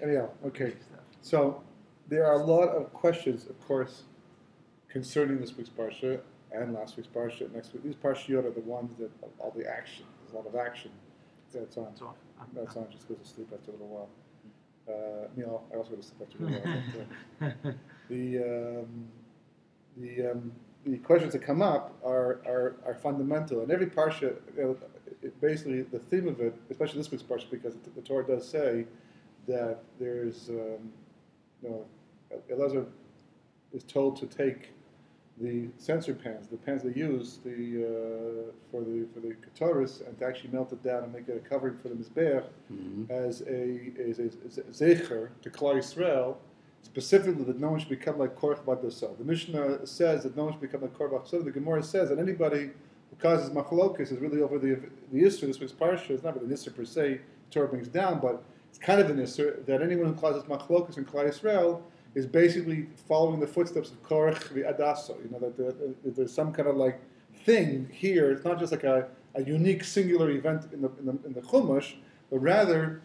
Anyhow, okay. So there are a lot of questions, of course, concerning this week's Parsha and last week's Parsha. Next week, these Parshiyot are the ones that all the action. There's a lot of action that's on. That's on. Just goes to sleep after a little while. I also go to sleep after a little while. But, the questions that come up are fundamental, and every parsha, basically the theme of it, especially this week's parsha, because the Torah does say that there's, Elazar is told to take the censer pans, the pans they use for the ketoris, and to actually melt it down and make it a covering for the mizbeach as a zecher to Klal Yisrael. Specifically, that no one should become like Korach Vadasah. The Mishnah says that no one should become like Korach Vadasah. The Gemara says that anybody who causes machlokas is really over the Isser. This week's parsha. It's not really an Isser per se, the Torah brings down, but it's kind of an Isser that anyone who causes machlokas in Klal Yisrael is basically following the footsteps of Korach Vadasah. That there's some kind of like thing here. It's not just like a unique singular event in the Chumash, but rather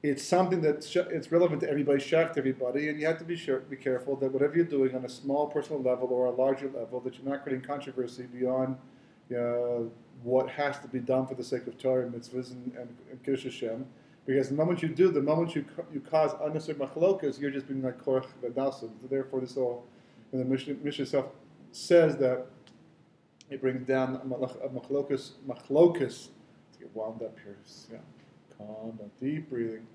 it's something that's it's relevant to everybody, shaykh to everybody, and you have to be careful that whatever you're doing on a small personal level or a larger level, that you're not creating controversy beyond what has to be done for the sake of Torah, mitzvahs, and Kiddush Hashem. Because the moment you do, the moment you cause unnecessary machlokas, you're just being like Korach Vadasah. Therefore, this all, and the Mishnah itself says that it brings down a machlokas. Let's get wound up here. Yeah. Calm down, deep breathing.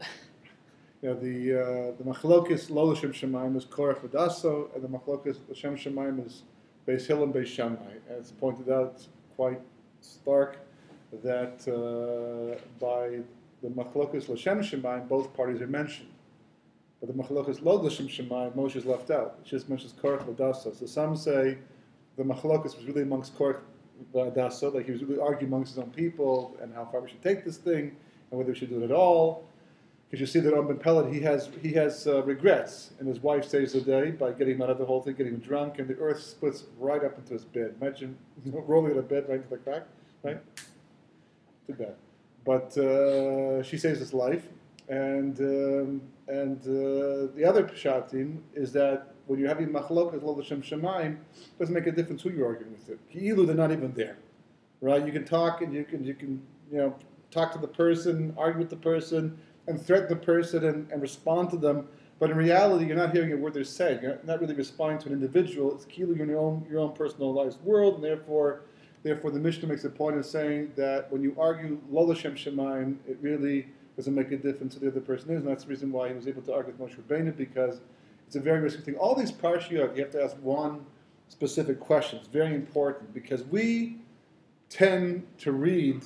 The machlokas lo l'shem shemaim is Korach Vadasah, and the machlokas l'shem shemaim is Beis Hillel and Beis Shammai. And it's pointed out quite stark that by the machlokas l'shem shemaim, both parties are mentioned. But the machlokas lo l'shem shemaim, Moshe is left out. It just mentions Korach Vadasah. So some say the machlokas was really amongst Korach Vadasah, like he was really arguing amongst his own people and how far we should take this thing, and whether we should do it at all. Because you see that on Ben Pellet, he has regrets, and his wife saves the day by getting him out of the whole thing, getting him drunk, and the earth splits right up into his bed. Imagine rolling out of bed right into the crack, right? Too bad. But she saves his life, and the other pshatim is that when you're having machlokas lo l'shem shemaim, it doesn't make a difference who you're arguing with it. Ki'ilu, they're not even there, right? You can talk and you can talk to the person, argue with the person, and threaten the person and respond to them. But in reality, you're not hearing a word they're saying. You're not really responding to an individual. It's ki'ilu in your own personalized world, and therefore the Mishnah makes a point of saying that when you argue lo l'shem shemaim, it really doesn't make a difference who the other person is, and that's the reason why he was able to argue with Moshe Rabbeinu, because it's a very risky thing. All these parshiyot, you have to ask one specific question. It's very important, because we tend to read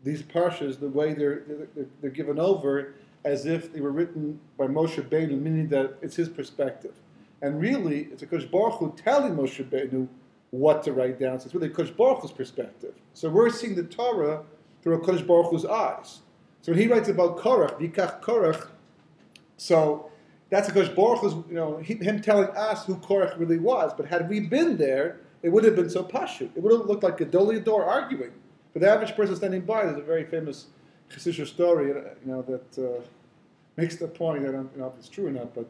these parshas the way they're given over as if they were written by Moshe Rabbeinu, meaning that it's his perspective. And really, it's a Kodesh Baruch Hu telling Moshe Rabbeinu what to write down. So it's really Kodesh Baruch Hu's perspective. So we're seeing the Torah through a Kodesh Baruch Hu's eyes. So when he writes about Korach, Vikach Korach, so that's a Kodesh Baruch Hu's, him telling us who Korach really was. But had we been there, it would have been so pashut. It would have looked like Gedolei Dor arguing. For the average person standing by, there's a very famous Chassidic story, that makes the point. I don't know if it's true or not, but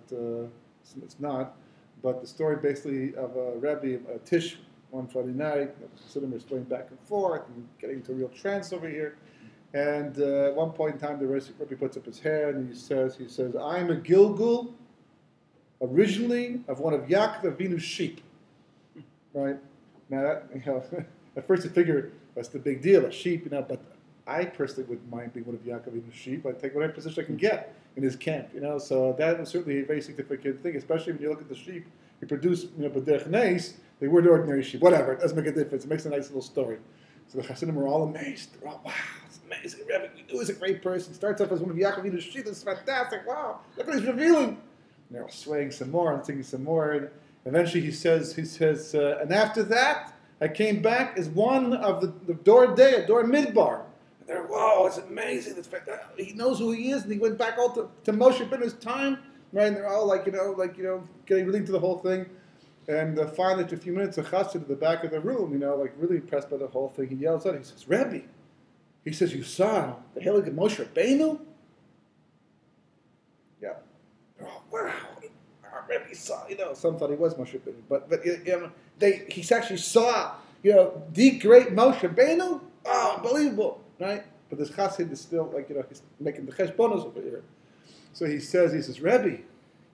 it's not. But the story basically of a Rebbe, a Tish, one Friday night, the Chassidim are swaying back and forth and getting into a real trance over here. And at one point in time, the Rebbe puts up his hand and he says, "I'm a Gilgul, originally of one of Yaakov Avinu's sheep." Right? Now, at first you figure that's the big deal, a sheep, but I personally wouldn't mind being one of Yaakov Avinu's sheep. I'd take whatever position I can get in his camp, So that was certainly a very significant thing, especially when you look at the sheep he produced, b'derech neis, they weren't ordinary sheep. Whatever, it doesn't make a difference. It makes a nice little story. So the Chassidim were all amazed. They're all, wow, it's amazing. Rebbe, we knew he's a great person. Starts off as one of Yaakov Avinu's sheep. This is fantastic. Wow, look what he's revealing. And they're all swaying some more and singing some more. And eventually he says, and after that, I came back as one of the Dor Day, a Dor Midbar. And they're, whoa, it's amazing. He knows who he is, and he went back all to Moshe Rabbeinu's time, right? And they're all getting really into the whole thing. And finally, after a few minutes, a chassid at the back of the room, really impressed by the whole thing, he yells out, he says, "Rebbe," he says, "you saw the Heilige Moshe Rabbeinu?" Yeah, he saw, some thought he was Moshe Rabbeinu, but he actually saw, the great Moshe Rabbeinu. Oh, unbelievable, right? But this chassid is still he's making the cheshbonos over here. So he says, Rebbe,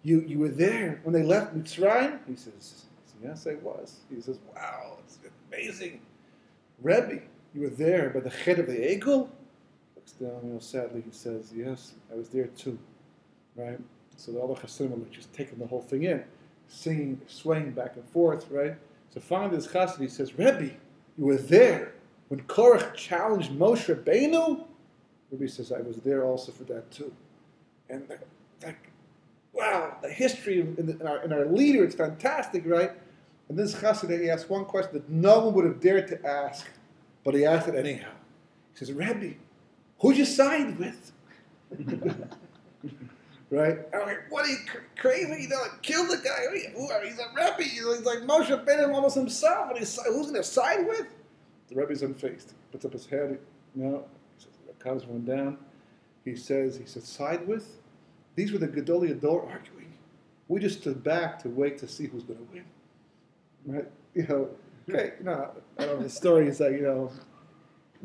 you were there when they left Mitzrayim? He says, yes, I was. He says, wow, it's amazing. Rebbe, you were there by the head of the Egel? Looks down, sadly, he says, yes, I was there too, right? So all the chassidim are just taking the whole thing in, singing, swaying back and forth, right? So finally this chassid, he says, Rebbe, you were there when Korach challenged Moshe Rabbeinu? Rebbe says, I was there also for that too. And wow, the history in our leader, it's fantastic, right? And this chassid, he asked one question that no one would have dared to ask, but he asked it anyhow. He says, Rebbe, who'd you side with? Right? I'm like, what are you, crazy? Kill the guy. He's a Rebbe. He's like Moshe Rabbeinu almost himself. And who's going to side with? The Rebbe's unfazed. Puts up his head. He says, comes one down. He says, side with? These were the Gedolei Ador arguing. We just stood back to wait to see who's going to win. Right? Okay, I don't know, the story is that,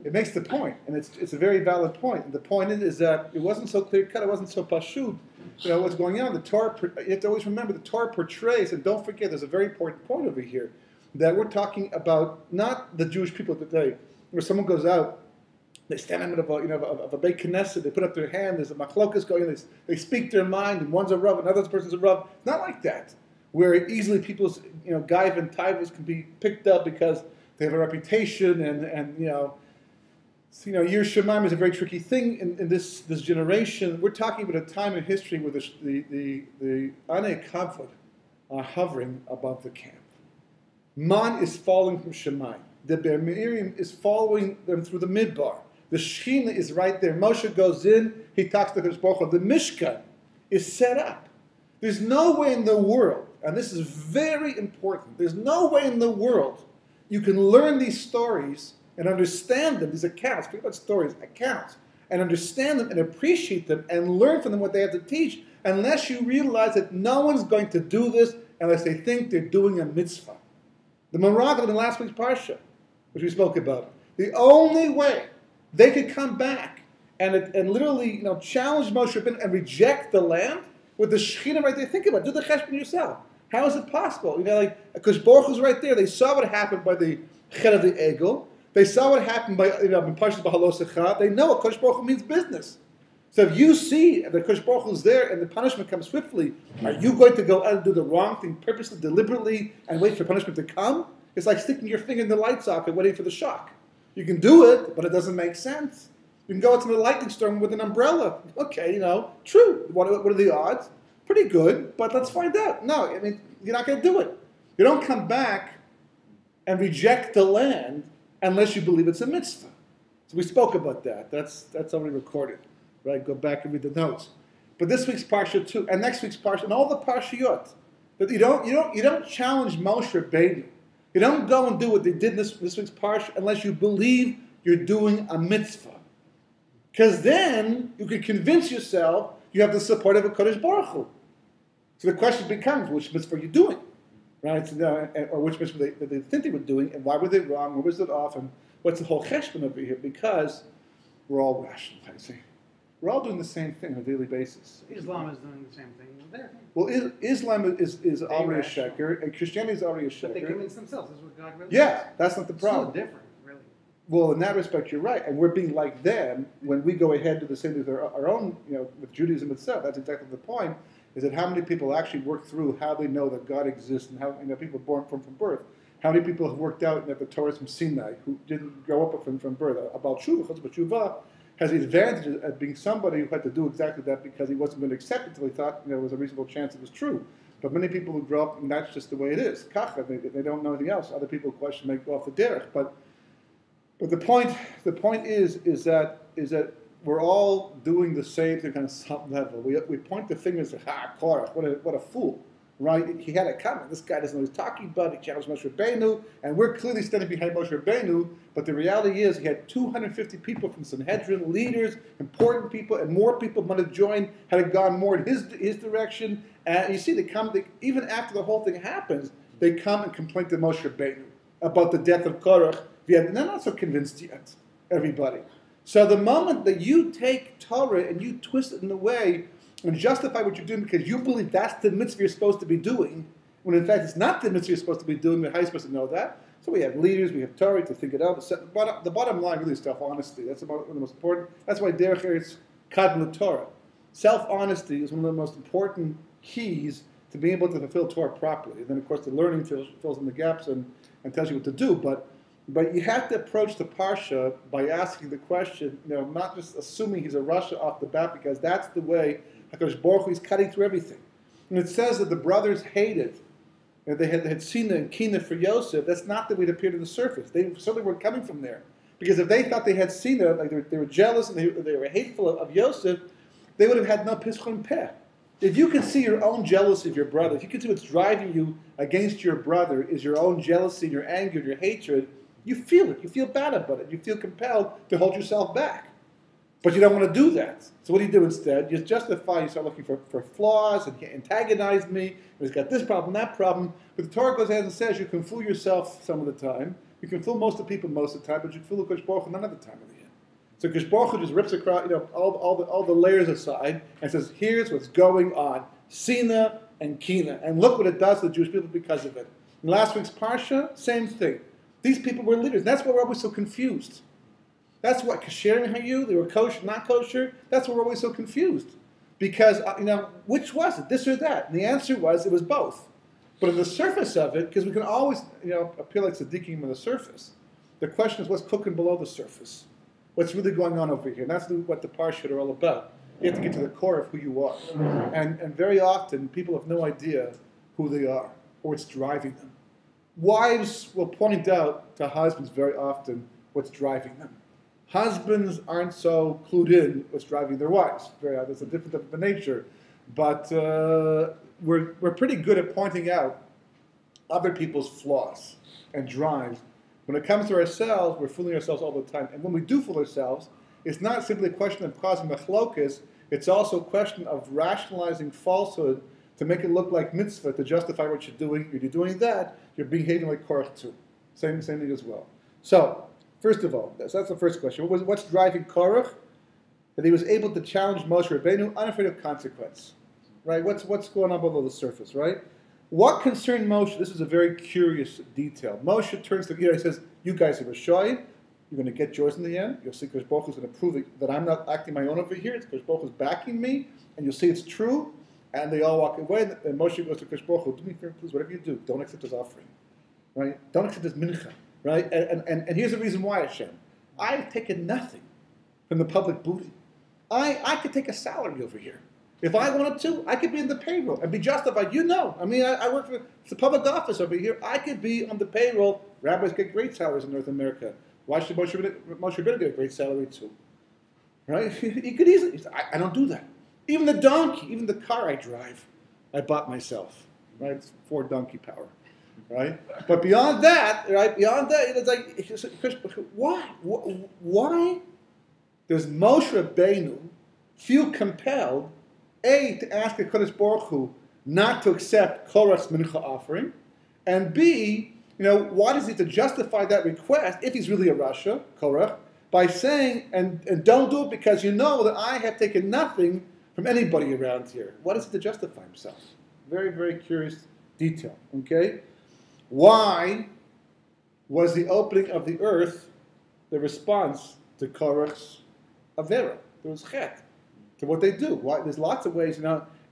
it makes the point, and it's a very valid point. And the point is that it wasn't so clear-cut, it wasn't so pashut, what's going on. The Torah, you have to always remember, the Torah portrays, and don't forget, there's a very important point over here, that we're talking about not the Jewish people today, where someone goes out, they stand in the middle of a Beit Knesset, they put up their hand, there's a machlokas going on, they speak their mind, and one's a Rav, another person's a Rav. Not like that, where easily people's gaiv and taivas can be picked up because they have a reputation, and Yir Shemaim is a very tricky thing in this generation. We're talking about a time in history where the Anei Kavod are hovering above the camp. Man is falling from Shemaim. The Ber Miriam is following them through the Midbar. The Shechina is right there. Moshe goes in, he talks to Hakadosh Baruch Hu. The Mishkan is set up. There's no way in the world, and this is very important, there's no way in the world you can learn these stories and understand them, these accounts, forget about stories, accounts, and understand them and appreciate them and learn from them what they have to teach, unless you realize that no one's going to do this unless they think they're doing a mitzvah. The Meraglim in last week's Parshah, which we spoke about, the only way they could come back and literally challenge Moshe Rabbeinu and reject the land with the Shekhinah right there. Think about it. Do the cheshbon yourself. How is it possible? Because Baruch Hu's right there. They saw what happened by the head of the Egel. They saw what happened by Parshas Bahalosecha. They know what Kodesh Baruch Hu means business. So if you see that Kodesh Baruch Hu is there and the punishment comes swiftly, are you going to go out and do the wrong thing purposely, deliberately, and wait for punishment to come? It's like sticking your finger in the light socket waiting for the shock. You can do it, but it doesn't make sense. You can go out to the lightning storm with an umbrella. Okay, true. What are the odds? Pretty good, but let's find out. No, you're not going to do it. You don't come back and reject the land unless you believe it's a mitzvah. So we spoke about that. That's already recorded. Right? Go back and read the notes. But this week's Parsha too, and next week's Parsha, and all the Parshiyot, that you don't challenge Moshe Rabbeinu. You don't go and do what they did in this week's Parsha unless you believe you're doing a mitzvah. Because then you can convince yourself you have the support of a Kodesh Baruch Hu. So the question becomes, which mitzvah are you doing? Right? So, or which mitzvah they think they were doing, and why were they wrong, where was it off, and what's the whole cheshbon over here? Because we're all rationalizing. We're all doing the same thing on a daily basis. Islam is doing the same thing there. Well, Islam is already a sheker, and Christianity is already a sheker. But they convince themselves. That's what God really Yeah, that's not the problem. It's so different, really. Well, in that respect, you're right. And we're being like them when we go ahead and do the same thing with our own, with Judaism itself. That's exactly the point, is that how many people actually work through how they know that God exists and how people born from birth. How many people have worked out that the Torah is from Sinai who didn't grow up from birth? About Shuvah has the advantage of being somebody who had to do exactly that because he wasn't going to accept it until he thought there was a reasonable chance it was true. But many people who grow up, and that's just the way it is. Kacha, they don't know anything else. Other people question may go off the derech. But the point is that we're all doing the same thing on some level. We point the fingers at Korach, what a fool. right? He had a comment. This guy doesn't know what he's talking about. He challenged Moshe Rabbeinu, and we're clearly standing behind Moshe Rabbeinu. But the reality is, he had 250 people from Sanhedrin, leaders, important people, and more people might have joined had it gone more in his direction. And you see, even after the whole thing happens, they come and complain to Moshe Rabbeinu about the death of Korach. They're not so convinced yet, everybody. So the moment that you take Torah and you twist it in a way and justify what you're doing because you believe that's the mitzvah you're supposed to be doing, when in fact it's not the mitzvah you're supposed to be doing, but how are you supposed to know that? So we have leaders, we have Torah to think it out. The bottom line really is self-honesty. That's one of the most important. That's why Derech Eretz Kadmon Torah. Self-honesty is one of the most important keys to being able to fulfill Torah properly. And then, of course, the learning fills in the gaps and tells you what to do. But you have to approach the Parsha by asking the question, not just assuming he's a Rasha off the bat, because that's the way HaKadosh Baruch Hu is cutting through everything. And it says that the brothers hated, they had Sina and Kina for Yosef. That's not the way it appeared on the surface. They certainly weren't coming from there. Because if they thought they had Sina, like they were jealous and they were hateful of Yosef, they would have had no Pischon Peh. If you can see your own jealousy of your brother, if you can see what's driving you against your brother is your own jealousy, your anger, your hatred, you feel it. You feel bad about it. You feel compelled to hold yourself back. But you don't want to do that. So what do you do instead? You justify, you start looking for flaws, and he antagonized me, and he's got this problem, that problem. But the Torah goes ahead and says you can fool yourself some of the time. You can fool most of the people most of the time, but you can fool the Kosh Baruch Hu none of the time of the year. So Kosh Baruch Hu just rips across, all the layers aside and says, here's what's going on. Sina and Kina. And look what it does to the Jewish people because of it. In last week's Parsha, same thing. These people were leaders. That's why we're always so confused. That's what Kasher and Hayu, they were kosher, not kosher. That's why we're always so confused. Because, which was it, this or that? And the answer was, it was both. But on the surface of it, because we can always, appear like tzaddikim on the surface, the question is what's cooking below the surface? What's really going on over here? And that's what the Parshas are all about. You have to get to the core of who you are. And very often, people have no idea who they are or what's driving them. Wives will point out to husbands very often what's driving them. Husbands aren't so clued in what's driving their wives. It's a different type of nature. But we're pretty good at pointing out other people's flaws and drives. When it comes to ourselves, we're fooling ourselves all the time. And when we do fool ourselves, it's not simply a question of causing machlokas. It's also a question of rationalizing falsehood to make it look like mitzvah, to justify what you're doing. If you're doing that, you're behaving like Korach too. Same thing as well. So, first of all, that's the first question. What's driving Korach? That he was able to challenge Moshe Rabbeinu, unafraid of consequence. Right? What's going on below the surface, right? What concerned Moshe? This is a very curious detail. Moshe turns to he says, you guys are Rishoyim. You're going to get yours in the end. You'll see Kosh Baruch Hu is going to prove that I'm not acting my own over here. It's Kosh Baruch Hu is backing me. And you'll see it's true. And they all walk away. And Moshe goes to Kosh Baruch Hu, do me a favor, please, whatever you do, don't accept his offering. Right? Don't accept his mincha. Right? And here's the reason why, Hashem. I've taken nothing from the public booty. I could take a salary over here. If I wanted to, I could be in the payroll and be justified. I work for the public office over here. I could be on the payroll. Rabbis get great salaries in North America. Why should Moshe Rabbeinu get a great salary too? Right? He could easily. I don't do that. Even the donkey, even the car I drive, I bought myself. Right? It's Ford donkey power. Right? But beyond that, it's like, why? Why does Moshe Rabbeinu feel compelled, A, to ask the Kodesh Baruch Hu not to accept Korach's mincha offering, and B, why does he to justify that request, if he's really a Rasha, Korach, by saying, and don't do it because you know that I have taken nothing from anybody around here. What is it to justify himself? Very, very curious detail, okay? Why was the opening of the earth the response to Korach's Avera? There was chet to what they do. Why? There's lots of ways,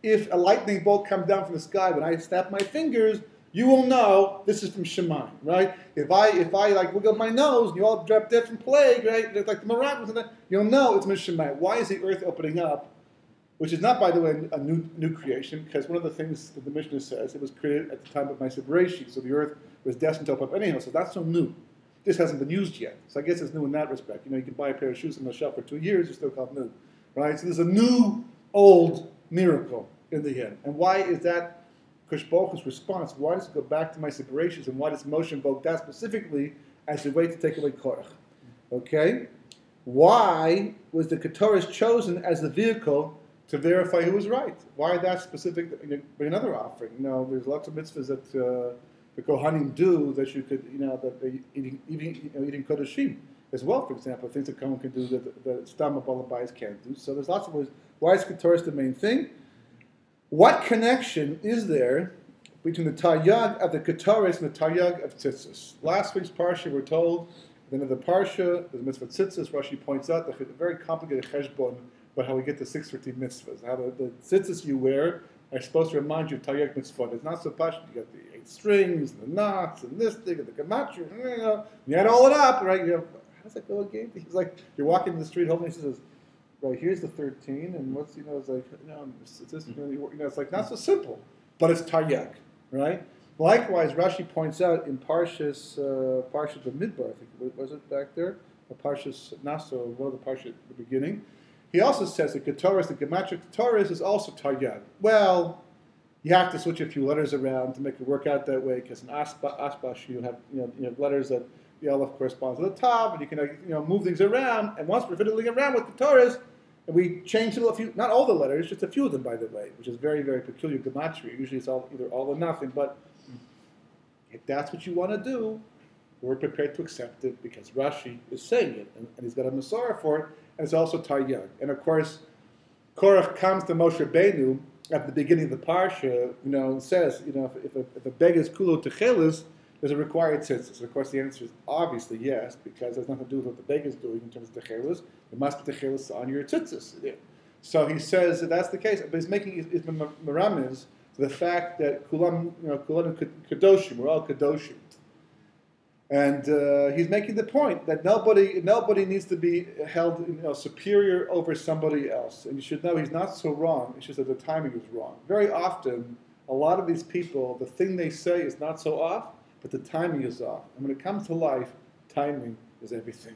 if a lightning bolt comes down from the sky, when I snap my fingers, you will know this is from Shemaim, right? If I like wiggle my nose and you all drop dead from plague, right? Like the miraculous, you'll know it's from Shemaim. Why is the earth opening up? Which is not, by the way, a new creation, because one of the things that the Mishnah says, it was created at the time of my separation, so the earth was destined to open up anyhow, so that's so new. This hasn't been used yet, so I guess it's new in that respect. You can buy a pair of shoes on the shelf for 2 years, you're still called new, right? So there's a new, old miracle in the end. And why is that Kosh Baruch Hu's response? Why does it go back to my separations, and why does Moshe invoke that specifically as a way to take away Korach? Okay? Why was the Ketores chosen as the vehicle to verify who was right? Why that specific? Another offering. There's lots of mitzvahs that the Kohanim do that you could, that they eating Kodashim as well. For example, things that Kohen can do that Stam Balabais can't do. So there's lots of ways. Why is Ketores the main thing? What connection is there between the Taryag of the Ketores and the Taryag of Tzitzis? Last week's Parshah, we're told, then in the Parshah, the mitzvah Tzitzis, Rashi points out the very complicated cheshbon about how we get the 613 mitzvahs. How the Tzitzis you wear are supposed to remind you of Taryag mitzvah. It's not so pashut. You got the 8 strings, and the knots, and this thing, and the gematria. You add all it up, right? How does that go again? He's like, you're walking in the street holding, he says, right, here's the 13, and what's, it's like, it's like not so simple, but it's Taryag, right? Likewise, Rashi points out in Parshas the Midbar, I think, was it back there? Or Parshas Naso, one of the Parshas at the beginning. He also says that Ketores, the Gematria Ketores, is also Taryag. Well, you have to switch a few letters around to make it work out that way, because in Asbash you have letters that the Aleph corresponds to the top, and you can move things around. And once we're fiddling around with Ketores, and we change a few, not all the letters, just a few of them, by the way, which is very, very peculiar Gematria. Usually it's either all or nothing, but if that's what you want to do, we're prepared to accept it because Rashi is saying it, and he's got a Masorah for it, and it's also Taryag. And of course, Korach comes to Moshe Rabbeinu at the beginning of the Parsha, and says, if a beg is kulo techelis, there's a required tzitzis. And of course, the answer is obviously yes, because there's nothing to do with what the beg is doing in terms of techelis. There must be techelis on your tzitzis. So he says that that's the case, but he's making his meramis to the fact that kulam kadoshim, we're all kadoshim. And he's making the point that nobody needs to be held superior over somebody else. And you should know he's not so wrong. It's just that the timing is wrong. Very often, a lot of these people, the thing they say is not so off, but the timing is off. And when it comes to life, timing is everything.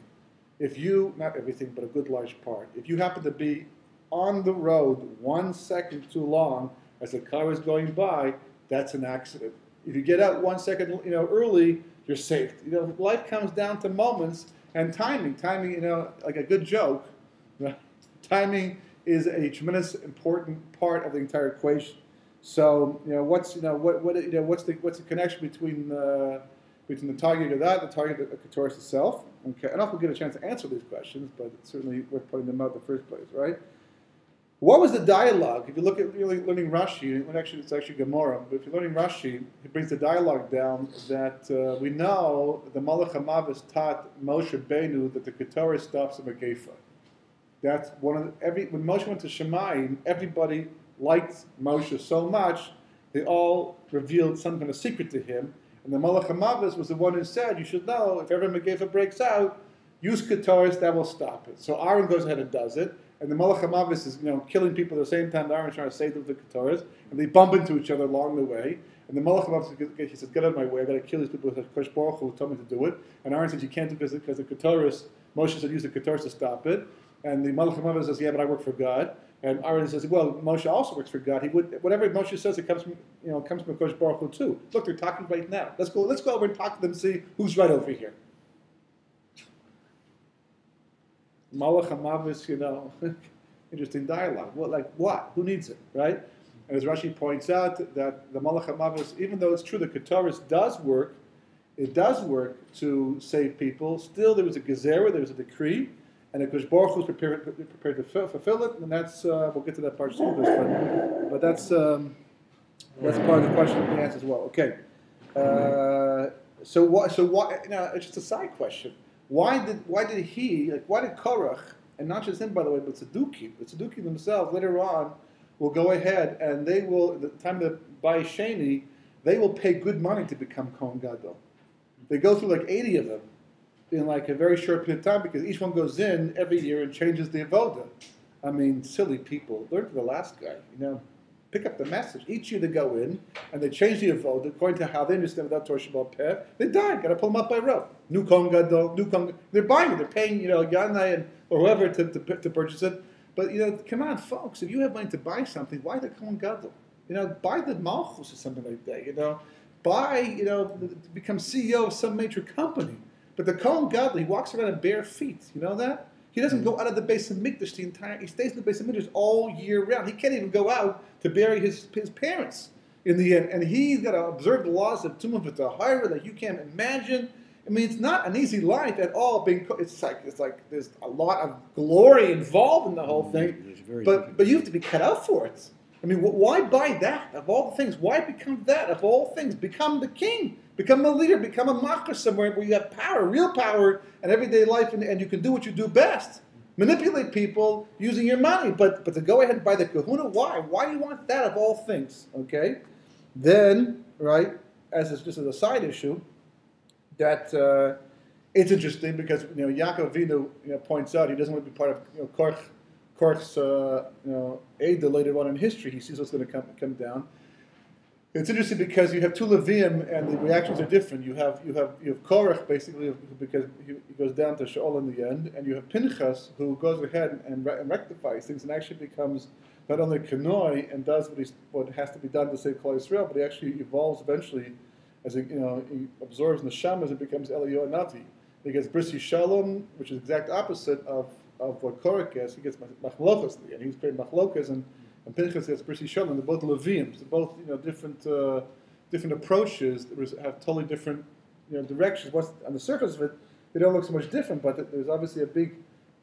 If you, not everything, but a good large part, if you happen to be on the road 1 second too long as a car is going by, that's an accident. If you get out 1 second early, you're safe. Life comes down to moments and timing. Timing, like a good joke, timing is a tremendous important part of the entire equation. So, what's the connection between the Taryag of that, the Taryag of the Ketores itself? Okay, I don't know if we'll get a chance to answer these questions, but it's certainly worth putting them out in the first place, right? What was the dialogue? If you look at learning Rashi, it's actually Gemara, but if you're learning Rashi, it brings the dialogue down that we know the Malach HaMavis taught Moshe Rabbeinu that the Ketores stops in Megefa. That's when Moshe went to Shemayim, everybody liked Moshe so much, they all revealed some kind of secret to him. And the Malach HaMavis was the one who said, you should know, if ever Megefa breaks out, use Ketores, that will stop it. So Aaron goes ahead and does it. And the Malach HaMavis is, killing people at the same time Aaron's trying to save them with the Ketores. And they bump into each other along the way. And the Malach HaMavis, he says, get out of my way, I've got to kill these people with Kosh Baruch Hu who told me to do it. And Aaron says, you can't do it because the Ketores, Moshe said use the Ketores to stop it. And the Malach HaMavis says, yeah, but I work for God. And Aaron says, well, Moshe also works for God. He would, whatever Moshe says, it comes from, comes from Kosh Baruch Hu too. Look, they're talking right now. Let's go over and talk to them and see who's right over here. Malach HaMavis, interesting dialogue. What? Who needs it, right? And as Rashi points out, that the Malach HaMavis, even though it's true that Ketores does work, it does work to save people. Still, there was a gezerah, there was a decree, and the Kosh Baruch Hu was prepared to fulfill it. And that's we'll get to that part soon, but that's part of the question we asked as well. Okay. So what? It's just a side question. Why did Korach, and not just him, by the way, but the Tzedukim themselves, later on, will go ahead and they will, at the time of the Bai Sheni, they will pay good money to become Kohen Gadol. They go through like 80 of them in like a very short period of time because each one goes in every year and changes the avoda. I mean, silly people. Learn from the last guy, pick up the message. Each year they go in and they change the avoda according to how they understand without Torah Shabbat Peh. They die. Got to pull them up by rope. New Kohen Gadol, they're buying it. They're paying, Yanai or whoever to purchase it. But come on, folks. If you have money to buy something, why the Kohen Gadol? buy the Malchus or something like that, buy, become CEO of some major company. But the Kohen Gadol, he walks around in bare feet, you know that? He doesn't go out of the base of Mikdash he stays in the base of Mikdash all year round. He can't even go out to bury his parents in the end. And he's got to observe the laws of Tumah V'Tahara that you can't imagine. I mean, it's not an easy life at all. It's like there's a lot of glory involved in the whole thing, but you have to be cut out for it. I mean, why buy that of all the things? Why become that of all things? Become the king, become a leader, become a macher somewhere where you have power, real power in everyday life, and you can do what you do best. Manipulate people using your money, but to go ahead and buy the kahuna, why? Why do you want that of all things? Okay, then just as a side issue. That it's interesting because Yaakov Avinu points out he doesn't want to be part of Korach's Eidah later on in history. He sees what's going to come down. It's interesting because you have two Leviim and the reactions are different. You have Korach basically because he goes down to Sheol in the end, and you have Pinchas who goes ahead and rectifies things and actually becomes not only Kanoi and does what has to be done to save Klal Yisrael, but he actually evolves eventually. As he absorbs neshamas, it becomes Eliyahu Navi. He gets Brisi Shalom, which is the exact opposite of what Korach gets. He gets Machlokas, and he's creating Machlokas, and Pinchas gets Brisi Shalom. They're both Leviim. They're both different approaches that have totally different directions. What's on the surface of it, they don't look so much different, but there's obviously a big,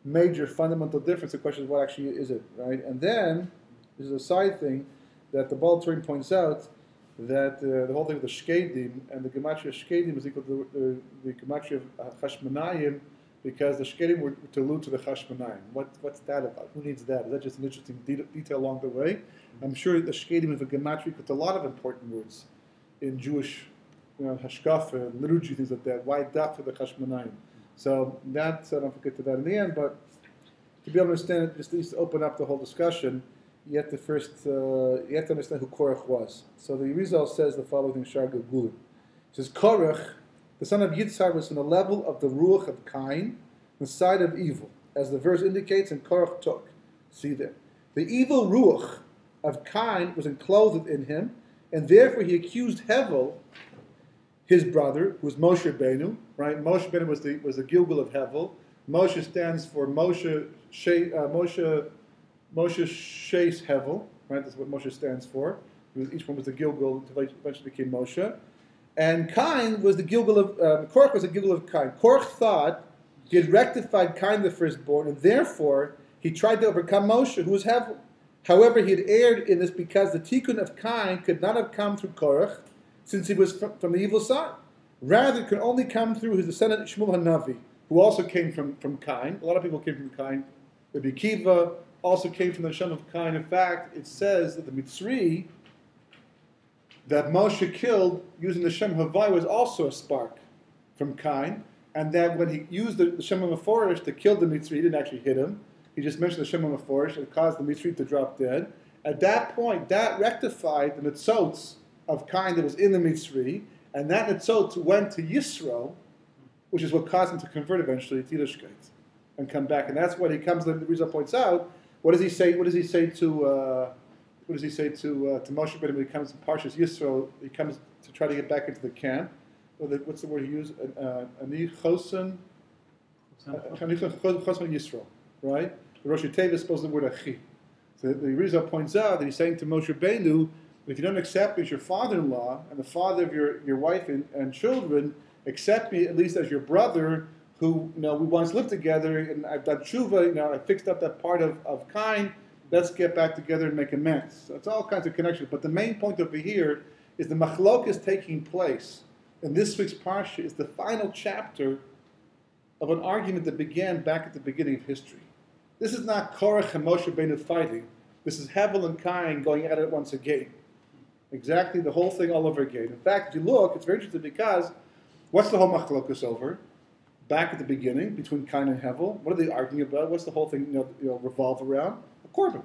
major, fundamental difference. The question is, what actually is it, right? And then there's a side thing that the Baal Turim points out. That the whole thing of the Shkedim and the Gematria of Shkedim is equal to the Gematria of Chashmonayim because the Shkedim were to allude to the Chashmonayim. What's that about? Who needs that? Is that just an interesting detail along the way? I'm sure the Shkedim of a Gematria put a lot of important words in Jewish Hashkafa, liturgy, things like that. Why that for the Chashmonayim? So that's, I don't forget to that in the end, but to be able to understand it, just at least open up the whole discussion, you have to understand who Korach was. So the Rizal says the following in Shar Gilgulim. It says, Korach, the son of Yitzhar, was on the level of the Ruach of Cain, the side of evil, as the verse indicates, and Korach took. See there. The evil Ruach of Cain was enclosed in him, and therefore he accused Hevel, his brother, who was Moshe Benu, right? Moshe Benu was the Gilgul of Hevel. Moshe stands for Moshe Sheis Hevel, right? That's what Moshe stands for. Each one was the Gilgul until eventually became Moshe. And Cain was the Gilgul of Korach was the Gilgul of Cain. Korach thought he had rectified Cain the firstborn, and therefore he tried to overcome Moshe, who was Hevel. However, he had erred in this because the tikkun of Cain could not have come through Korach, since he was from the evil side. Rather, it could only come through his descendant Shmuel HaNavi, who also came from Cain. A lot of people came from Cain. Rabbi Kiva also came from the Shem of Cain. In fact, it says that the Mitzri that Moshe killed using the Shem Havai was also a spark from Cain, and that when he used the Shem HaMeforish to kill the Mitzri, he didn't actually hit him. He just mentioned the Shem HaMeforish and caused the Mitzri to drop dead. At that point, that rectified the Nitzotz of Cain that was in the Mitzri, and that Nitzotz went to Yisro, which is what caused him to convert eventually to Yiddishkeit and come back. And that's what he comes. The Rizal points out. What does he say? What does he say to Moshe when he comes to Parshas Yisro? He comes to try to get back into the camp. What's the word he used? Ani chosen Yisro, right? The Rosh Hashanah supposed the word achi. So the Rizal points out that he's saying to Moshe Rabbeinu, if you don't accept me as your father-in-law and the father of your wife and children, accept me at least as your brother, who we once lived together, and I've done tshuva, I fixed up that part of Cain. Let's get back together and make amends. So it's all kinds of connections. But the main point over here is the machlok is taking place. And this week's parsha is the final chapter of an argument that began back at the beginning of history. This is not Korach and Moshe Rabbeinu fighting. This is Hevel and Cain going at it once again. Exactly the whole thing all over again. In fact, if you look, it's very interesting because what's the whole machlokus over? Back at the beginning, between Cain and Hevel, what are they arguing about? What's the whole thing revolve around? A korban,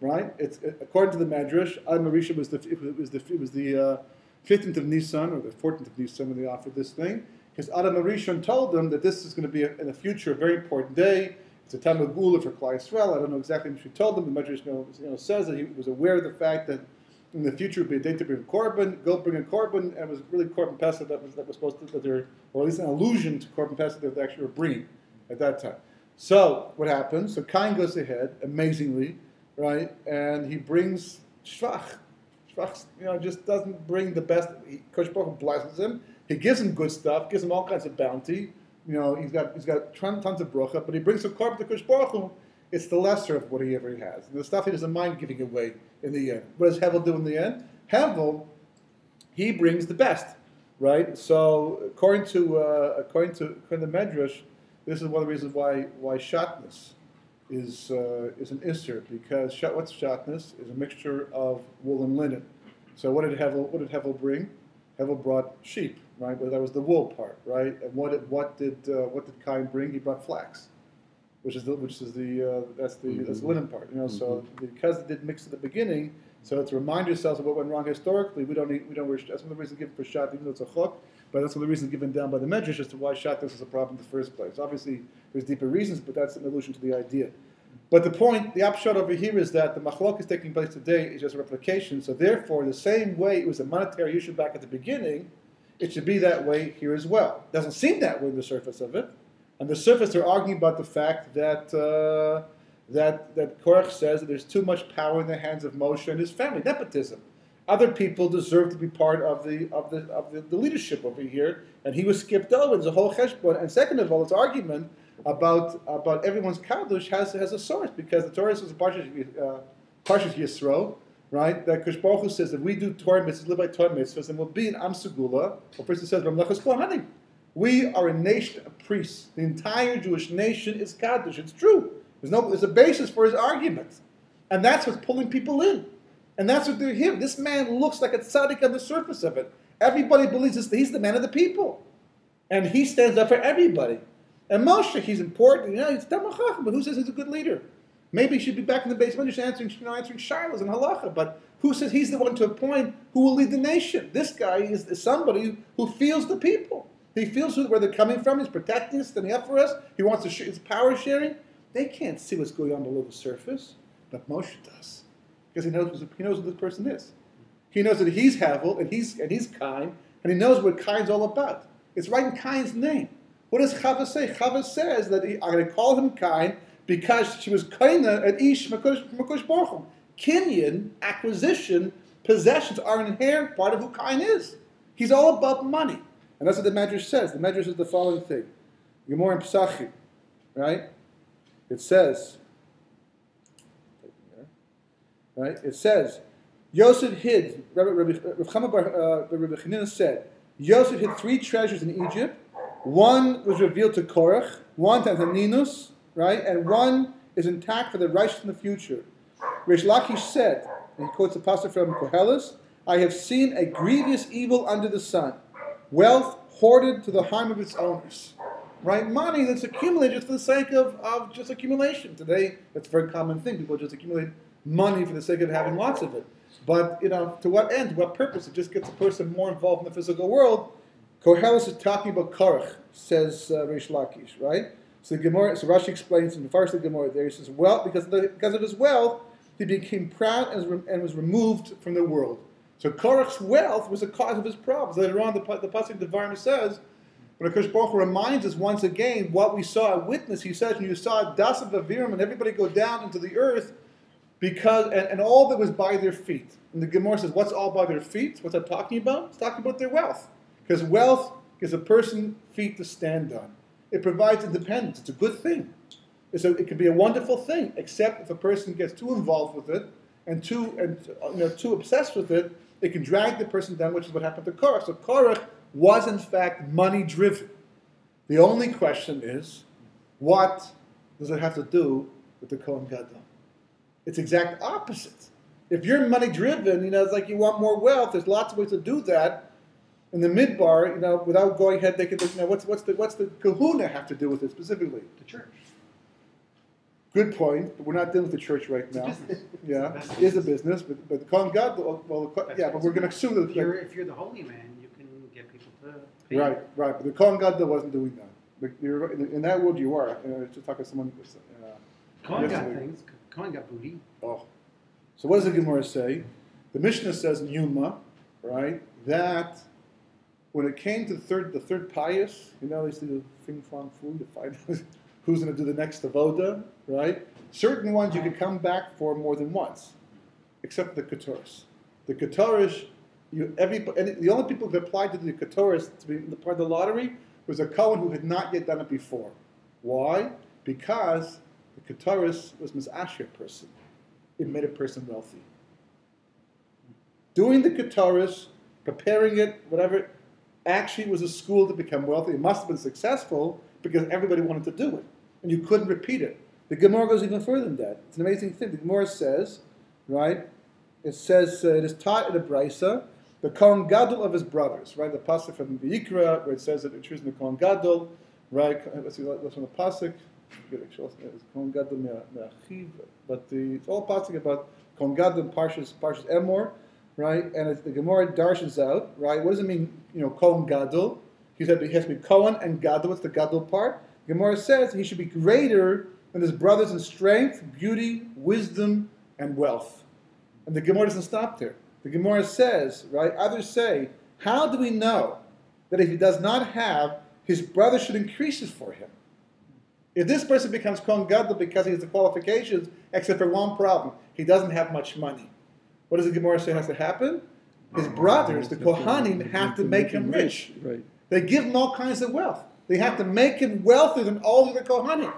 right? It's according to the Medrash, Adam Marisha was the 15th of Nisan or the 14th of Nisan when they offered this thing, because Adam Marisha told them that this is going to be in the future a very important day. It's a time of Gula for Klal Yisrael. I don't know exactly what she told them. The Medrash says that he was aware of the fact that in the future would be a day to bring a korban, go bring a korban, and it was really korban pesach that was supposed to, or at least an allusion to korban pesach that they actually were bringing at that time. So what happens? So Cain goes ahead, amazingly, right, and he brings shvach. Shvach, just doesn't bring the best. Kosh Baruch Hu blesses him. He gives him good stuff, gives him all kinds of bounty. He's got tons of bracha, but he brings a korban to Kosh Baruch Hu. It's the lesser of what he ever has. And the stuff he doesn't mind giving away in the end. What does Hevel do in the end? Hevel, he brings the best, right? So according to the Medrash, this is one of the reasons why shatnez is an isser, because what's shatnez is a mixture of wool and linen. So what did Hevel bring? Hevel brought sheep, right? Well, that was the wool part, right? And what did Cain bring? He brought flax, which is the linen part. So because it did mix at the beginning, so to remind yourselves of what went wrong historically, we don't wear. That's one of the reasons given for shat, even though it's a chok. But that's one of the reasons given down by the Medrash as to why shatnez is a problem in the first place. Obviously, there's deeper reasons, but that's an allusion to the idea. But the point, the upshot over here is that the machlok is taking place today is just a replication. So therefore, the same way it was a monetary issue back at the beginning, it should be that way here as well. It doesn't seem that way on the surface of it. On the surface, they're arguing about the fact that Korach says that there's too much power in the hands of Moshe and his family, nepotism. Other people deserve to be part of the leadership over here, and he was skipped over. There's a whole cheshbon. And second of all, this argument about everyone's kadosh has a source, because the Torah says Parshas Yisro, right? That Kosh Baruch Hu says that we do Torah mitzvahs, live by Torah mitzvahs, and we'll be in Am Segula. Or person says Mamlechas Kohanim. We are a nation of priests. The entire Jewish nation is kadosh. It's true. There's a basis for his argument, and that's what's pulling people in. And that's what they're here. This man looks like a tzaddik on the surface of it. Everybody believes he's the man of the people. And he stands up for everybody. And Moshe, he's important. He's Talmid Chacham, but who says he's a good leader? Maybe he should be back in the basement just answering shilas and halacha. But who says he's the one to appoint who will lead the nation? This guy is somebody who feels the people. He feels where they're coming from. He's protecting us, standing up for us. He wants to it's power sharing. They can't see what's going on below the surface, but Moshe does. Because he knows who this person is. He knows that he's Havel and he's Cain, and he knows what Cain's all about. It's right in Cain's name. What does Chava say? Chava says that I'm going to call him Cain because she was Kaina at Ish Makosh Baruch Hu. Kinyan, acquisition, possessions are an inherent part of who Cain is. He's all about money. And that's what the Medrash says. The Medrash is the following thing. Gemara in Pesachim, right? It says, right? It says, Yosef hid, Rabbi Chanina said, Yosef hid 3 treasures in Egypt. One was revealed to Korach, one to Ninus, right? And one is intact for the righteous in the future. Rish Lakish said, and he quotes the pasuk from Koheles, I have seen a grievous evil under the sun, wealth hoarded to the harm of its owners. Right? Money that's accumulated just for the sake of just accumulation. Today, that's a very common thing. People just accumulate money for the sake of having lots of it. But, to what end, to what purpose? It just gets a person more involved in the physical world. Koheles is talking about Korach, says Rish Lakish, right? So Rashi explains in the first of the Gemara there, he says, well, because of his wealth, he became proud and was removed from the world. So Korach's wealth was the cause of his problems. Later on, the pasuk Devarim says, when Akash Baruch Hu reminds us once again what we saw and witnessed, he says, when you saw Dasav Aviram and everybody go down into the earth, and all that was by their feet. And the Gemara says, what's all by their feet? What's that talking about? It's talking about their wealth. Because wealth gives a person feet to stand on. It provides independence. It's a good thing. It can be a wonderful thing, except if a person gets too involved with it and too obsessed with it, it can drag the person down, which is what happened to Korach. So Korach was in fact money driven. The only question is, what does it have to do with the Kohen Gadol? It's exact opposite. If you're money driven, it's like you want more wealth. There's lots of ways to do that. In the midbar, without going ahead, they can. What's the kahuna have to do with it specifically? The church. Good point, but we're not dealing with the church right now. Yeah, it is a business, but the Kohen Gadol, but we're going to assume that if you're the holy man, you can get people to pay. Right, but the Kohen Gadol wasn't doing that. In that world, you are. To talk to someone. Kohen got things. Kohen got booty. Oh, so what does the Gemara say? The Mishnah says in Yuma, right, that when it came to the third pious, they used to do fing fong fu to find out who's going to do the next avoda, right? Certain ones you could come back for more than once, except the Ketores. The Ketores, the only people who applied to the Ketores to be part of the lottery was a Kohen who had not yet done it before. Why? Because the Ketores was misasher person. It made a person wealthy. Doing the Ketores, preparing it, whatever, actually was a school to become wealthy. It must have been successful because everybody wanted to do it. And you couldn't repeat it. The Gemara goes even further than that. It's an amazing thing. The Gemara says, right, it says, it is taught in the Brisa, the Kohen Gadol of his brothers, right? The pasuk from the Yikra, where it says that it's choosing the Kohen Gadol, right? Let's see, that's from the pasuk. It's Kohen Gadol me'achiv, but it's all pasuk about Kohen Gadol and Parshas Emor, right? And the Gemara darshans out, right? What does it mean, Kohen Gadol? He said he has to be Kohen and Gadol. What's the Gadol part? The Gemara says he should be greater than his brothers in strength, beauty, wisdom, and wealth. And the Gemara doesn't stop there. The Gemara says, right, others say, how do we know that if he does not have, his brother should increase it for him? If this person becomes Kohen Gadol because he has the qualifications, except for one problem, he doesn't have much money. What does the Gemara say has to happen? His brothers, the Kohanim, have to make him rich. Right. They give him all kinds of wealth. They have to make him wealthier than all of the Kohanim.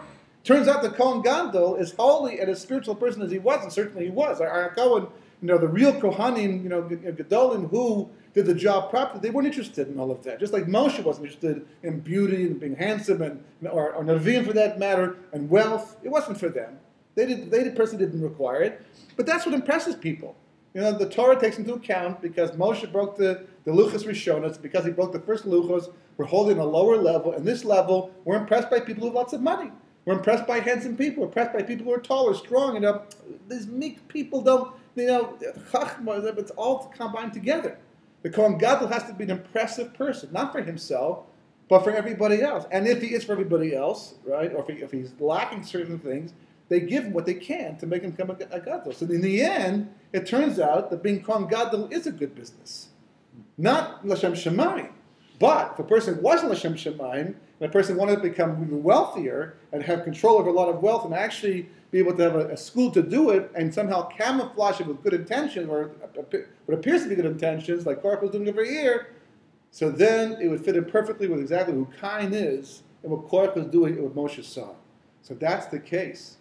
Turns out the Kohen Gadol, as holy and as spiritual person as he was, and certainly he was. Our Kohen, the real Kohanim, Gedolim, who did the job properly, they weren't interested in all of that. Just like Moshe wasn't interested in beauty and being handsome, or Nevi'im for that matter, and wealth. It wasn't for them. They personally didn't require it. But that's what impresses people. The Torah takes into account because Moshe broke the Luchos Rishonos, because he broke the first Luchos, we're holding a lower level, and this level, we're impressed by people who have lots of money. We're impressed by handsome people. We're impressed by people who are taller, strong. These meek people don't, Chachma, it's all combined together. The Kohen Gadol has to be an impressive person, not for himself, but for everybody else. And if he is for everybody else, right, or if he's lacking certain things, they give him what they can to make him become a Gadol. So in the end, it turns out that being Kohen Gadol is a good business. Not L'Shem Shemayim. But if a person wasn't L'Shem Shemayim, and a person wanted to become even wealthier and have control over a lot of wealth and actually be able to have a school to do it and somehow camouflage it with good intentions, or what appears to be good intentions, like Korach was doing every year, so then it would fit in perfectly with exactly who Cain is and what Korach was doing and what Moshe saw. So that's the case,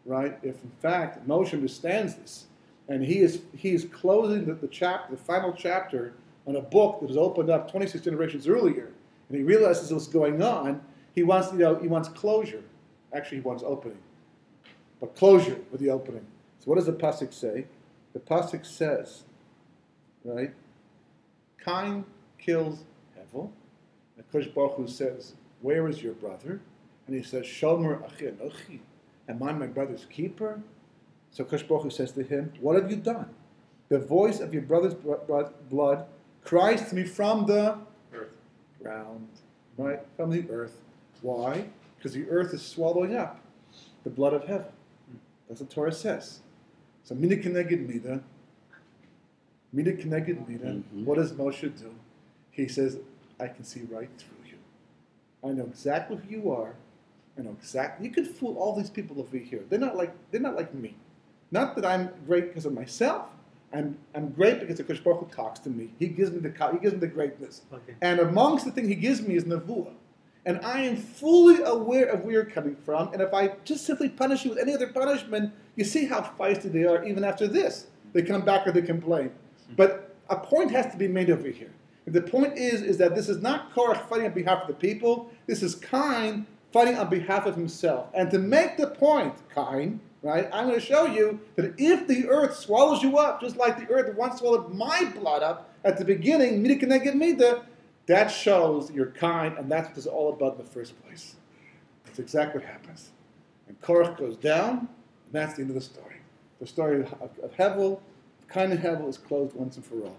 right? If in fact Moshe understands this, and he is closing the final chapter on a book that was opened up 26 generations earlier, and he realizes what's going on, he wants closure. Actually, he wants opening. But closure with the opening. So what does the pasuk say? The pasuk says, right, Cain kills Hevel, and Kodesh Baruch Hu says, where is your brother? And he says, Shomer achi anochi, am I my brother's keeper? So Kodesh Baruch Hu says to him, what have you done? The voice of your brother's blood cries to me from the Earth. Ground, right? From the earth. Why? Because the earth is swallowing up the blood of Hevel. That's what Torah says. So mida keneged mida. Mida keneged mida. What does Moshe do? He says, I can see right through you. I know exactly who you are. I know exactly. You could fool all these people over here. They're not like me. Not that I'm great because of myself. I'm great because the Kodesh Baruch Hu talks to me. He gives me the greatness. Okay. And amongst the thing he gives me is nevuah. And I am fully aware of where you're coming from. And if I just simply punish you with any other punishment, you see how feisty they are even after this. They come back or they complain. But a point has to be made over here. And the point is that this is not Korach fighting on behalf of the people. This is Cain fighting on behalf of himself. And to make the point, Cain, right, I'm going to show you that if the earth swallows you up, just like the earth once swallowed my blood up at the beginning, mida keneged mida, that shows you're kind, and that's what it's all about in the first place. That's exactly what happens. And Korach goes down, and that's the end of the story. The story of Hevel, Cain and Hevel is closed once and for all.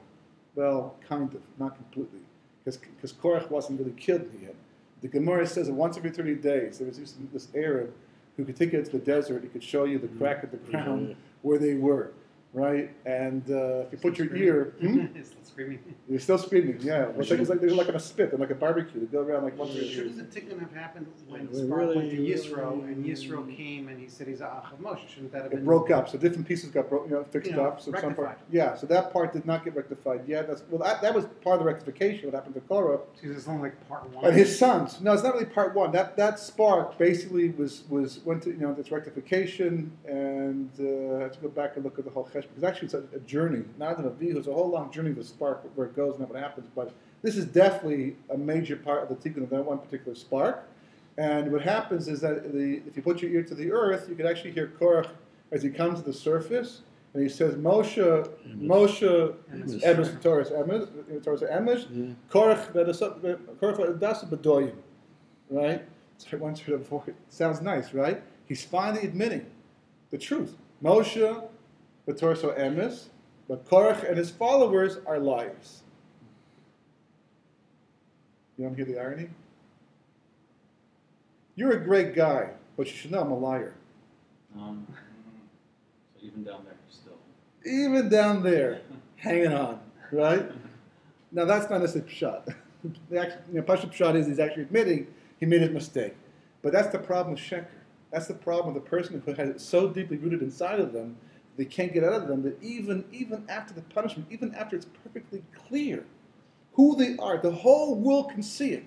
Well, kind of, not completely, because Korach wasn't really killed in the end. The Gemara says that once every 30 days, there was this Arab who could take you to the desert, he could show you the crack of the ground where they were. right? And if you put your ear, It's still screaming. you're still screaming. Yeah, it's like they're like on a spit, they're like a barbecue. They go around like once a Should year. the tikkun have happened when Really, Spark went to Yisro really- and Yisro came and he said he's a Ach of Moshe? Shouldn't that have It been broke up, so different pieces got fixed You know, up. So some part, rectified. yeah, so that part did not get rectified. Yeah, that was part of the rectification. What happened to Korah Because it's only like part one. and his sons? No, it's not really part one. That spark basically went to this rectification, and I have to go back and look at the whole chesh because actually it's a journey, not an avihu. It's a whole long journey. The spark where it goes and what happens, but this is definitely a major part of the tikkun of that one particular spark. And what happens is that if you put your ear to the earth, you can actually hear Korach as he comes to the surface, and he says, Moshe, Emes, Torah Emes, Korach v'edasa b'doyim, right? So I once heard a voice. It sounds nice, right? He's finally admitting the truth. Moshe, the Torah Emes, but Korach and his followers are liars. You don't hear the irony? You're a great guy, but you should know I'm a liar. So even down there, still. Even down there, hanging on, right? Now that's not necessarily pshat. Parshas pshat is he's actually admitting he made his mistake. But that's the problem with sheker. That's the problem with the person who has it so deeply rooted inside of them, they can't get out of them, that even after the punishment, even after it's perfectly clear who they are, the whole world can see it.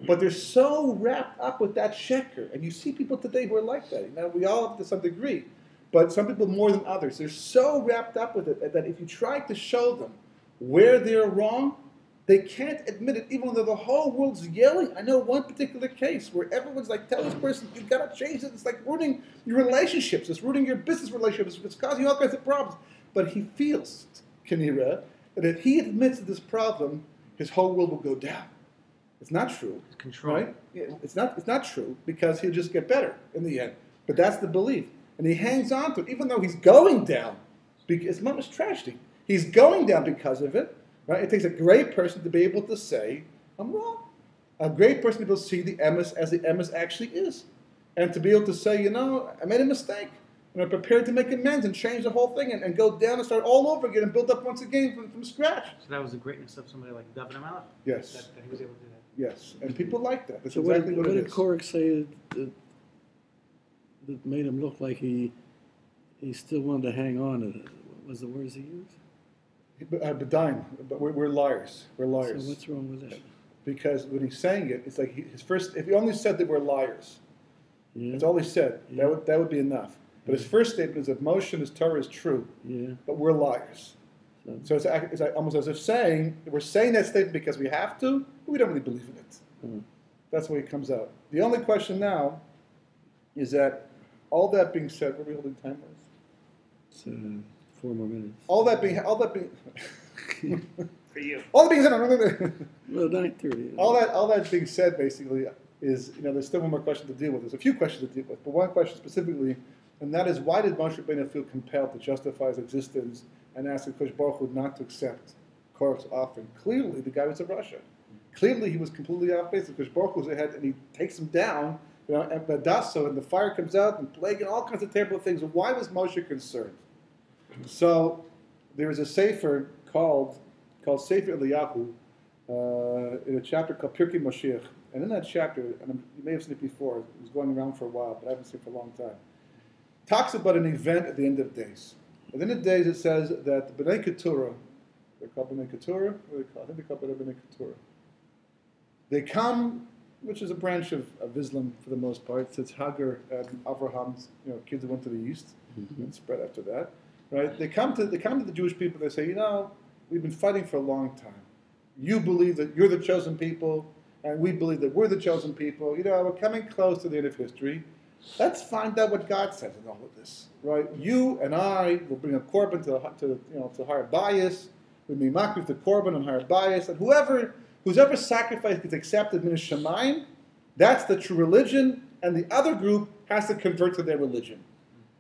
But they're so wrapped up with that sheker. And you see people today who are like that. Now, we all have to some degree. But some people more than others. They're so wrapped up with it that if you try to show them where they're wrong, they can't admit it, even though the whole world's yelling. I know one particular case where everyone's like, tell this person, you've got to change it. It's like ruining your relationships. It's ruining your business relationships. It's causing all kinds of problems. But he feels, Kinira, that if he admits to this problem, his whole world will go down. It's not true. Control. Right? Yeah, it's not true because he'll just get better in the end. But that's the belief. And he hangs on to it, even though he's going down. It's not much tragedy. He's going down because of it. Right? It takes a great person to be able to say, I'm wrong. A great person to be able to see the emes as the emes actually is. And to be able to say, I made a mistake. And I'm prepared to make amends and change the whole thing and go down and start all over again and build up once again from scratch. So that was the greatness of somebody like David HaMelech? Yes. That he was able to do that. Yes. And people like that. That's So exactly what what it did is. Korach say that made him look like he still wanted to hang on? What was the words he used? Bedaim, but we're liars. We're liars. So what's wrong with that? Because when he's saying it, it's like his first. If he only said that we're liars, Yeah. that's all he said. Yeah. That would be enough. But his first statement is that Moshe and his Torah is true, Yeah. but we're liars. So it's almost as if saying we're saying that statement because we have to, but we don't really believe in it. Mm. That's the way it comes out. The only question now is that all that being said, what are we holding time with? It's 4 more minutes. All that being For you. all that being said. Well, 9:30. All that being said, basically, is there's still one more question to deal with. There's a few questions to deal with, but one question specifically, and that is why did Moshe Rabbeinu feel compelled to justify his existence and ask the Kodesh Baruch Hu not to accept Korach's offering? Clearly, the guy was a Russia. Clearly, he was completely off base. The Kodesh Baruch Hu's ahead, and he takes him down. And Badasso, and the fire comes out, and plague, and all kinds of terrible things. Why was Moshe concerned? So there is a sefer called Sefer Eliyahu in a chapter called Pirkei Moshiach. And in that chapter, and you may have seen it before, it was going around for a while, but I haven't seen it for a long time, talks about an event at the end of days. At the end of days, it says that the B'nai Keturah, they're called B'nai Keturah, I think they're called B'nai Keturah. They come, which is a branch of Islam for the most part. It's Hagar and Abraham's kids that went to the east and spread after that. Right? They come to the Jewish people. They say, we've been fighting for a long time. You believe that you're the chosen people, and we believe that we're the chosen people. We're coming close to the end of history. Let's find out what God says in all of this. Right? You and I will bring a korban to Har Bayis. We may mock with the korban on Har Bayis, and whose ever sacrifice gets accepted min Shemayim, that's the true religion, and the other group has to convert to their religion.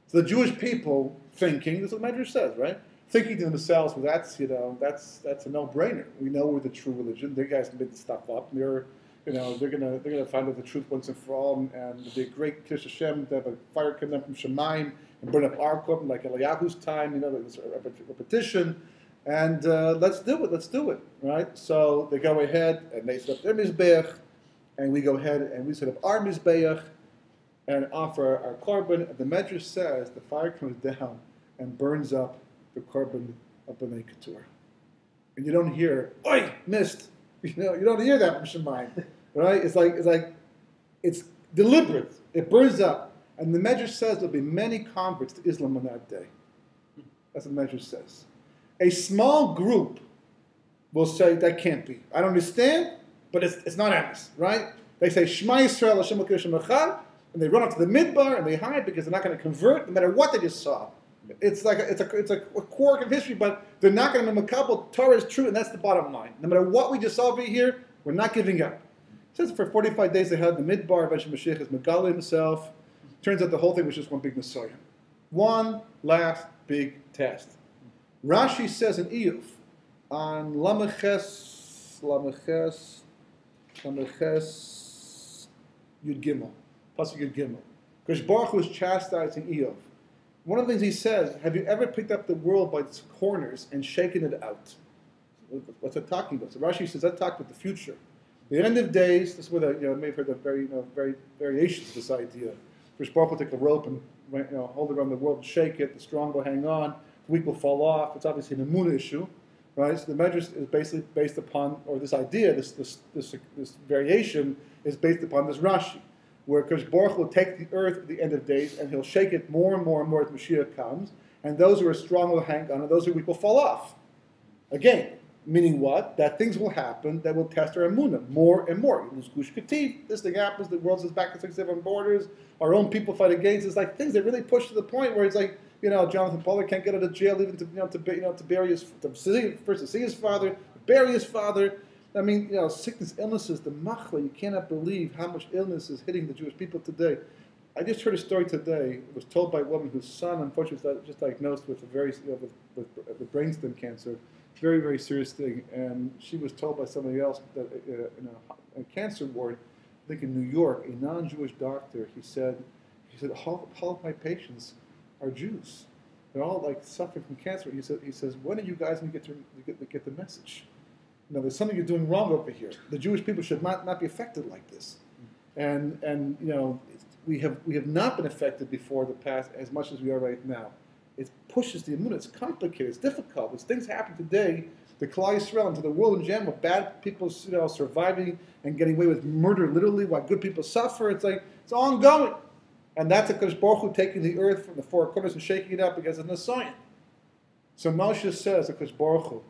So the Jewish people thinking, this is what Medrash says, right? Thinking to themselves, well, that's a no-brainer. We know we're the true religion. They guys made stuff up. They're gonna find out the truth once and for all, and it'd be a great Kiddush Hashem to have a fire come down from Shemayim and burn up our korban like Eliyahu's time, it's a repetition. And let's do it, right? So they go ahead and they set up their Mizbeach, and we go ahead and we set up our Mizbeach and offer our korban. And the Medrash says the fire comes down and burns up the korban of B'nai Keturah. And you don't hear, oi, missed. You don't hear that from Shemayim, right? It's deliberate. It burns up. And the Medrash says there'll be many converts to Islam on that day. That's what the Medrash says. A small group will say, that can't be. I don't understand, but it's not Emes, right? They say, Shema Yisrael, Hashem Elokeinu Hashem Echad, and they run up to the midbar and they hide because they're not going to convert no matter what they just saw. It's a quirk of history, but they're not going to be makabel. Torah is true, and that's the bottom line. No matter what we just saw over here, we're not giving up. It says for 45 days they had the midbar. Eventually Mashiach is Megali himself. Turns out the whole thing was just one big Messiah. One last big test. Rashi says in Iyov on Lameches Yud Gimel, plus Yud Gimel, because Baruch was chastising Iyov. One of the things he says, have you ever picked up the world by its corners and shaken it out? What's that talking about? So Rashi says that talks about the future. The end of days, this is where you may have heard the very variations of this idea. First, Baruch will take a rope and hold it around the world and shake it. The strong will hang on. The weak will fall off. It's obviously an Emunah issue, right? So the Medrash is basically based upon, or this idea, this variation is based upon this Rashi, where Baruch will take the earth at the end of days and he'll shake it more and more and more as Mashiach comes, and those who are strong will hang on, and those who are weak will fall off. Again, meaning what? That things will happen that will test our emunah more and more. You lose Gush Katif, this thing happens, the world is back to 6-7 borders, our own people fight against. It's like things that really push to the point where it's like, Jonathan Pollard can't get out of jail even to bury first to see his father, bury his father. I mean, sickness, illnesses, the machla, you cannot believe how much illness is hitting the Jewish people today. I just heard a story today. It was told by a woman whose son, unfortunately, was just diagnosed with with brainstem cancer. Very, very serious thing. And she was told by somebody else that in a cancer ward, I think in New York, a non-Jewish doctor, he said, all of my patients are Jews. They're all suffering from cancer. He says, when are you guys going to get the message? There's something you're doing wrong over here. The Jewish people should not be affected like this. And we have not been affected before the past as much as we are right now. It pushes the immune. It's complicated. It's difficult. As things happen today, the Klal Yisrael and to the world in general, bad people surviving and getting away with murder literally while good people suffer. It's ongoing. And that's a Kodesh Baruch Hu taking the earth from the four corners and shaking it up because of Nisayan. So Moshe says, Kodesh Baruch Hu,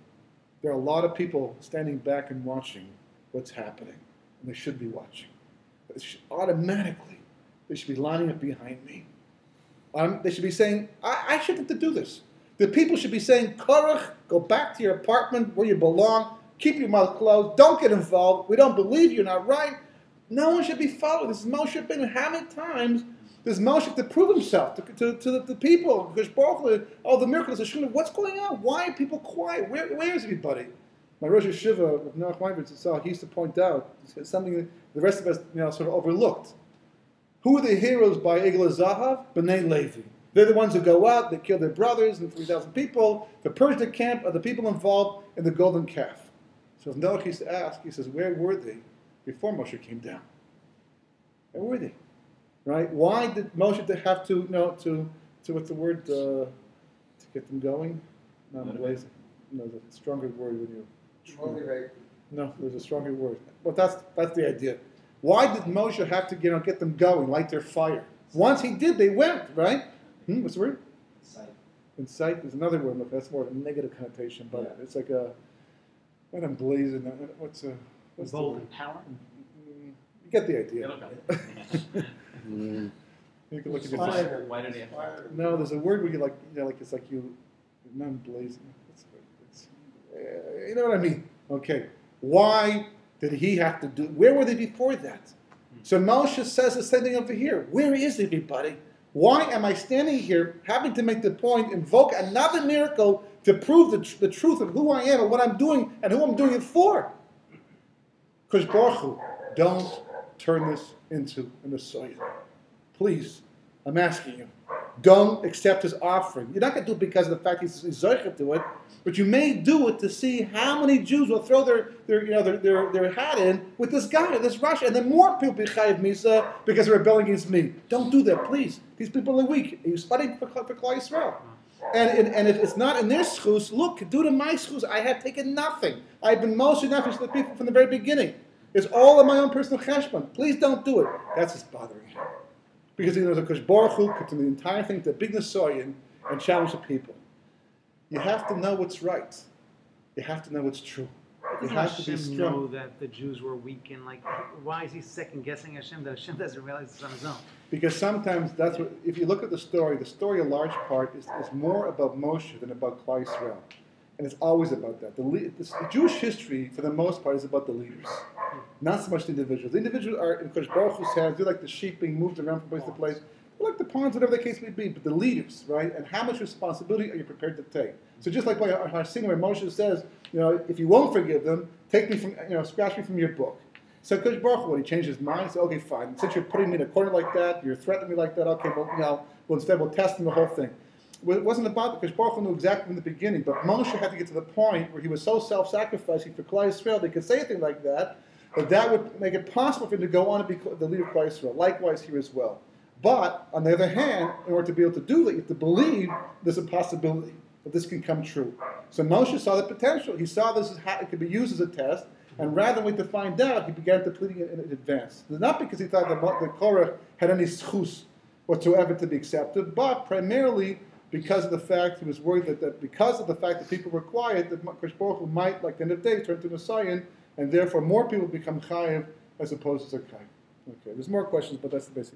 there are a lot of people standing back and watching what's happening. And they should be watching. But automatically, they should be lining up behind me. They should be saying, I shouldn't have to do this. The people should be saying, Korach, go back to your apartment where you belong. Keep your mouth closed. Don't get involved. We don't believe you're not right. No one should be following. This is Moshe Rabbeinu. How many times does Moshe to prove himself to the people? Because all the miracles, what's going on? Why are people quiet? Where is everybody? My Rosh Hashiva with Noach Weinberg, he used to point out something the rest of us sort of overlooked. Who are the heroes by Egel Zahav? B'nai Levi. They're the ones who go out, they kill their brothers and 3,000 people. The Persian camp are the people involved in the golden calf. So Noach used to ask, he says, where were they before Moshe came down? Where were they? Right? Why did Moshe have to what's the word, to get them going? Not blazing. No, there's a stronger word when you... Motivate. No, there's a stronger word. But that's the idea. Why did Moshe have to get them going, light their fire? Once he did, they went, right? What's the word? Insight. Insight. There's another word. Look, that's more a negative connotation, but it's like a... Not emblazoned. What's the Bold word? and power. You get the idea. Mm. You can look at your Inspired. Why did he have to? No, there's a word where you it's like you, not blazing. You know what I mean? Okay. Why did he have to do? Where were they before that? So Moshe says the same thing over here. Where is everybody? Why am I standing here having to make the point, invoke another miracle to prove the truth of who I am and what I'm doing and who I'm doing it for? Because Baruch Hu, don't turn this into a Messiah. Please, I'm asking you. don't accept his offering. You're not going to do it because of the fact he's zocher to it, but you may do it to see how many Jews will throw their hat in with this guy, this Russia, and then more people be chayiv misa because they're rebelling against me. Don't do that, please. These people are weak. You're fighting for Klal Yisrael. And if it's not in their schus, look, due to my schus, I have taken nothing. I've been mostly nefesh to the people from the very beginning. It's all in my own personal cheshbon. Please don't do it. That's what's bothering him. Because there's a Kosh Baruch Hu could do the entire thing to a big Nisoyan and challenge the people. You have to know what's right. You have to know what's true. You Doesn't have to be Hashem know strong. that the Jews were weak and like, why is he second guessing Hashem that Hashem doesn't realize it's on his own? Because sometimes that's what, if you look at the story a large part is more about Moshe than about Klal Yisrael. And it's always about that. The Jewish history, for the most part, is about the leaders. Not so much the individuals. The individuals are in Kosh Baruch Hu's hands. They're like the sheep being moved around from place to place. They're like the pawns, whatever the case may be. But the leaders, right? And how much responsibility are you prepared to take? So just like our scene where Moshe says, if you won't forgive them, take me from, scratch me from your book. So Kosh Baruch Hu, when he changed his mind, he said, okay, fine. Since you're putting me in a corner like that, you're threatening me like that, okay, well, instead we'll test him the whole thing. It wasn't about because Baruch Hu knew exactly from the beginning, but Moshe had to get to the point where he was so self-sacrificing for Klal Yisrael, they could say anything like that, but that would make it possible for him to go on and be the leader of Klal Yisrael. Likewise here as well. But on the other hand, in order to be able to do that, you have to believe there's a possibility that this can come true. So Moshe saw the potential. He saw this as how it could be used as a test, and rather than wait to find out, he began depleting it in advance. Not because he thought that Korach had any schus whatsoever to be accepted, but primarily because of the fact he was worried that because of the fact that people were quiet, that Kosh Baruch Hu might, like the end of the day, turn to Messiah, and therefore more people become chayiv as opposed to zakai. Okay, there's more questions, but that's the basic.